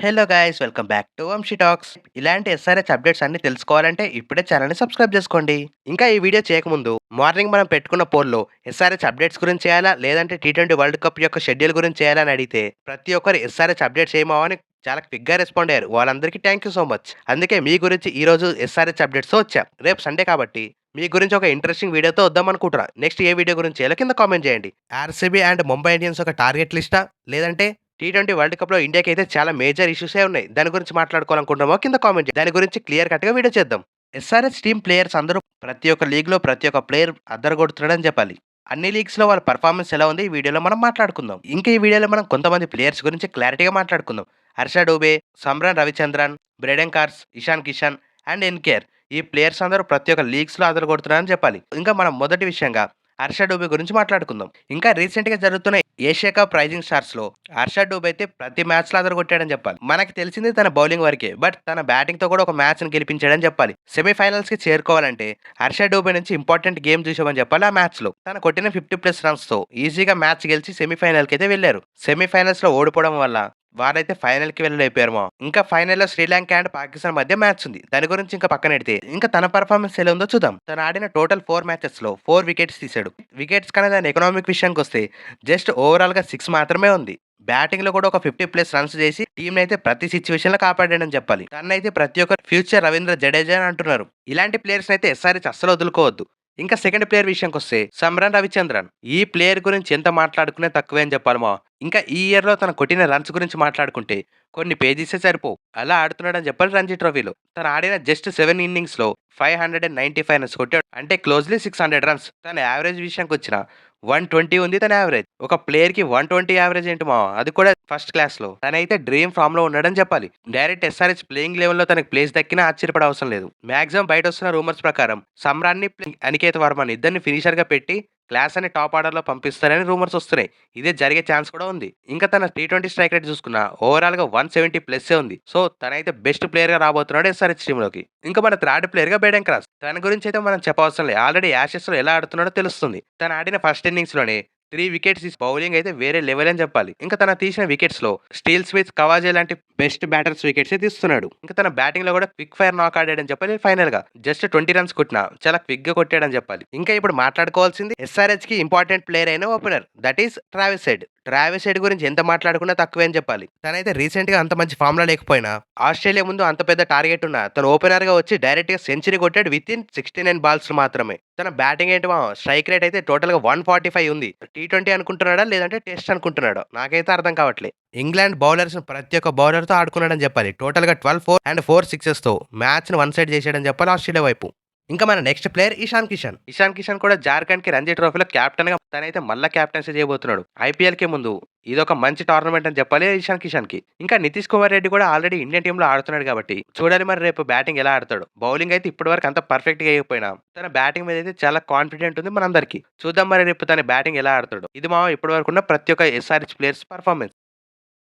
Hello guys welcome back to Vamshi talks. ఇలాంటి SRH updates అన్ని తెలుసుకోవాలంటే ఇప్పుడే ఛానల్ని సబ్స్క్రైబ్ చేసుకోండి. ఇంకా ఈ వీడియో చేయకముందు మార్నింగ్ మనం పెట్టుకున్న పోల్లో ఎస్ఆర్హెచ్ అప్డేట్స్ గురించి చేయాలా లేదంటే టీ20 వరల్డ్ కప్ యొక్క షెడ్యూల్ గురించి చేయాలా అని అడిగితే ప్రతి ఒక్కరు ఎస్ఆర్హెచ్ అప్డేట్స్ ఏమావో అని చాలా క్విక్గా రెస్పాండ్ అయ్యారు. వాళ్ళందరికీ థ్యాంక్ యూ సో మచ్. అందుకే మీ గురించి ఈ రోజు ఎస్ఆర్హెచ్ అప్డేట్స్తో వచ్చా. రేపు సండే కాబట్టి మీ గురించి ఒక ఇంట్రెస్టింగ్ వీడియోతో వద్దాం అనుకుంటున్నా. నెక్స్ట్ ఏ వీడియో గురించి చేయాలో కింద కామెంట్ చేయండి. ఆర్సీబీ అండ్ ముంబై ఇండియన్స్ ఒక టార్గెట్ లిస్టా లేదంటే టీ20 వరల్డ్ కప్‌లో ఇండియాకి అయితే చాలా మేజర్ ఇష్యూసే ఉన్నాయి. దాని గురించి మాట్లాడుకోవాలనుకుంటున్నామో కింద కామెంట్ చేయండి. దాని గురించి క్లియర్ కట్‌గా వీడియో చేద్దాం. ఎస్ఆర్‌హెచ్ టీమ్ ప్లేయర్స్ అందరూ ప్రతి ఒక్క లీగ్‌లో ప్రతి ఒక్క ప్లేయర్ అదరగొడుతున్నాడని చెప్పాలి. అన్ని లీగ్స్‌లో వాళ్ళ పెర్ఫార్మన్స్ ఎలా ఉంది ఈ వీడియోలో మనం మాట్లాడుకుందాం. ఇంకా ఈ వీడియోలో మనం కొంతమంది ప్లేయర్స్ గురించి క్లారిటీగా మాట్లాడుకుందాం. Harsh Dubey, Samran Ravichandran, Brydon Carse, Ishan Kishan and NKR ఈ ప్లేయర్స్ అందరూ ప్రతి ఒక్క లీగ్స్‌లో అదరగొడుతున్నారని చెప్పాలి. ఇంకా మనం మొదటి విషయంగా హర్ష డూబే గురించి మాట్లాడుకుందాం. ఇంకా రీసెంట్‌గా జరుగుతున్న ఏషియా కప్ రైజింగ్ స్టార్స్‌లో హర్ష డూబే అయితే ప్రతి మ్యాచ్‌లో అదరగొట్టాడని చెప్పాలి. మనకి తెలిసింది తన బౌలింగ్ వరకే. బట్ తన బ్యాటింగ్‌తో కూడా ఒక మ్యాచ్‌ని గెలిపించాడని చెప్పాలి. సెమీఫైనల్స్‌కి చేరుకోవాలంటే హర్ష డూబే నుంచి ఇంపార్టెంట్ గేమ్ చూసామని చెప్పాలి ఆ మ్యాచ్‌లో. తను కొట్టిన 50+ రన్స్‌తో ఈజీగా మ్యాచ్ గెలిచి సెమీఫైనల్‌కి అయితే వెళ్లారు. సెమీఫైనల్స్‌లో ఓడిపోవడం వల్ల వారైతే ఫైనల్‌కి వెళ్ళలేకపోయారు మామ. ఇంకా ఫైనల్‌లో శ్రీలంక అండ్ పాకిస్తాన్ మధ్య మ్యాచ్ ఉంది. దాని గురించి ఇంకా పక్కనెడితే ఇంకా తన పెర్ఫార్మన్స్ ఎలా ఉందో చూద్దాం. తను ఆడిన టోటల్ 4 మ్యాచెస్‌లో 4 వికెట్స్ తీశాడు. వికెట్స్ కన్నా దాని ఎకనామిక్ విషయానికొస్తే జస్ట్ ఓవరాల్‌గా 6 మాత్రమే ఉంది. బ్యాటింగ్‌లో కూడా ఒక 50+ రన్స్ చేసి టీమ్‌నైతే ప్రతి సిట్యుయేషన్‌లో కాపాడాడని చెప్పాలి. తనైతే ప్రతి ఒక్కరు ఫ్యూచర్ రవీంద్ర జడేజా అని అంటున్నారు. ఇలాంటి ప్లేయర్స్‌నైతే ఎస్ఆర్‌హెచ్ అస్సలు వదులుకోవద్దు. ఇంకా సెకండ్ ప్లేయర్ విషయానికొస్తే సమ్రాన్ రవిచంద్రన్. ఈ ప్లేయర్ గురించి ఎంత మాట్లాడుకున్నా తక్కువే అని చెప్పాలి మామ. ఇంకా ఈ ఇయర్‌లో తను కొట్టిన రన్స్ గురించి మాట్లాడుకుంటే కొన్ని పేజెసే సరిపోవు. అలా ఆడుతున్నాడని చెప్పాలి రంజీ ట్రోఫీలో. తను ఆడిన జస్ట్ 7 ఇన్నింగ్స్‌లో 595 రన్స్ కొట్టాడు. అంటే క్లోజ్‌లీ 600 రన్స్. తన యావరేజ్ విషయానికొచ్చినా 120 ఉంది తన యావరేజ్. ఒక ప్లేయర్‌కి 120 యావరేజ్ ఏంటి మామ? అది కూడా ఫస్ట్ క్లాస్‌లో. తనైతే డ్రీమ్ ఫామ్‌లో ఉన్నాడని చెప్పాలి. డైరెక్ట్ ఎస్ఆర్‌హెచ్ ప్లేయింగ్ లెవెల్‌లో తనకి ప్లేస్ దక్కినా ఆశ్చర్యపడే అవసరం లేదు. మాక్సిమం బయటొస్తున్న రూమర్స్ ప్రకారం సమ్రాన్‌ని, అనికేత్ వర్మని ఇద్దరిని ఫినిషర్‌గా పెట్టి క్లాస్ అని టాప్ ఆర్డర్‌లో పంపిస్తారని రూమర్స్ వస్తున్నాయి. ఇదే జరిగే ఛాన్స్ కూడా ఉంది. ఇంకా తన టీ20 స్ట్రైక్ రేట్ చూసుకున్నా ఓవరాల్‌గా 170 ప్లస్సే ఉంది. సో తనైతే బెస్ట్ ప్లేయర్‌గా రాబోతున్నాడు ఎస్ఆర్‌హెచ్ టీమ్‌లోకి. ఇంకా మన థర్డ్ ప్లేయర్‌గా బెడెన్ క్రాస్. తన గురించి అయితే మనం చెప్పవసరం లేదు. ఆల్రెడీ యాషెస్‌లో ఎలా ఆడుతున్నాడో తెలుస్తుంది. తను ఆడిన ఫస్ట్ ఇన్నింగ్స్‌లోనే 3 వికెట్స్ తీసి బౌలింగ్ అయితే వేరే లెవెల్ అని చెప్పాలి. ఇంకా తను తీసిన వికెట్స్‌లో స్టీవ్ స్మిత్, కవాజే లాంటి బెస్ట్ బ్యాటర్స్ వికెట్సే తీస్తున్నాడు. ఇంకా తన బ్యాటింగ్‌లో కూడా క్విక్ ఫైర్ నాక్ ఆడాడని చెప్పాలి ఫైనల్‌గా. జస్ట్ 20 రన్స్ కొట్టినా చాలా క్విక్‌గా కొట్టాడని చెప్పాలి. ఇంకా ఇప్పుడు మాట్లాడుకోవాల్సింది ఎస్ఆర్‌హెచ్‌కి ఇంపార్టెంట్ ప్లేయర్ అయిన opener that is Travis head. Travis head గురించి ఎంత మాట్లాడుకున్నా తక్కువే అని చెప్పాలి. తనైతే రీసెంట్‌గా అంత మంచి ఫామ్‌లో లేకపోయినా ఆస్ట్రేలియా ముందు అంత పెద్ద టార్గెట్ ఉన్నా తను ఓపెనర్‌గా వచ్చి డైరెక్ట్‌గా సెంచరీ కొట్టాడు వితిన్ 69 బాల్స్ మాత్రమే. తన బ్యాటింగ్ ఏంటి మామ స్ట్రైక్ రేట్ అయితే టోటల్‌గా 145 ఉంది. టీ20 అనుకుంటున్నాడా? లేదంటే టెస్ట్ అనుకుంటున్నాడో? నాకైతే అర్థం కావట్లే. ఇంగ్లాండ్ బౌలర్స్ ప్రతి ఒక్క బౌలర్‌తో ఆడుకున్నాడని చెప్పాలి. టోటల్‌గా 12 4 అండ్ 4 సిక్సెస్‌తో మ్యాచ్‌ని వన్ సైడ్ చేసాడని చెప్పాలి ఆస్ట్రేలియా వైపు. ఇంకా మన నెక్స్ట్ ప్లేయర్ ఇషాన్ కిషన్. ఇషాన్ కిషన్ కూడా జార్ఖండ్‌కి రంజీ ట్రోఫీలో కెప్టెన్‌గా తనైతే మళ్ళా కెప్టెన్సీ చేయబోతున్నాడు. ఐపీఎల్‌కి ముందు ఇదొక మంచి టోర్నమెంట్ అని చెప్పాలి ఇషాన్ కిషన్‌కి. ఇంకా నితీష్ కుమార్ రెడ్డి కూడా ఆల్రెడీ ఇండియన్ టీమ్‌లో ఆడుతున్నాడు కాబట్టి చూడాలి మరి రేపు బ్యాటింగ్ ఎలా ఆడతాడో. బౌలింగ్ అయితే ఇప్పటివరకు అంత పర్ఫెక్ట్‌గా వేయకపోయినా తన బ్యాటింగ్ మీద అయితే చాలా కాన్ఫిడెంట్ ఉంది మనందరికీ. చూద్దాం మరి రేపు తన బ్యాటింగ్ ఎలా ఆడతాడో. ఇది ఇప్పటివరకు ఉన్న ప్రతి ఒక్క ఎస్ఆర్‌హెచ్ ప్లేయర్స్ పెర్ఫార్మెన్స్.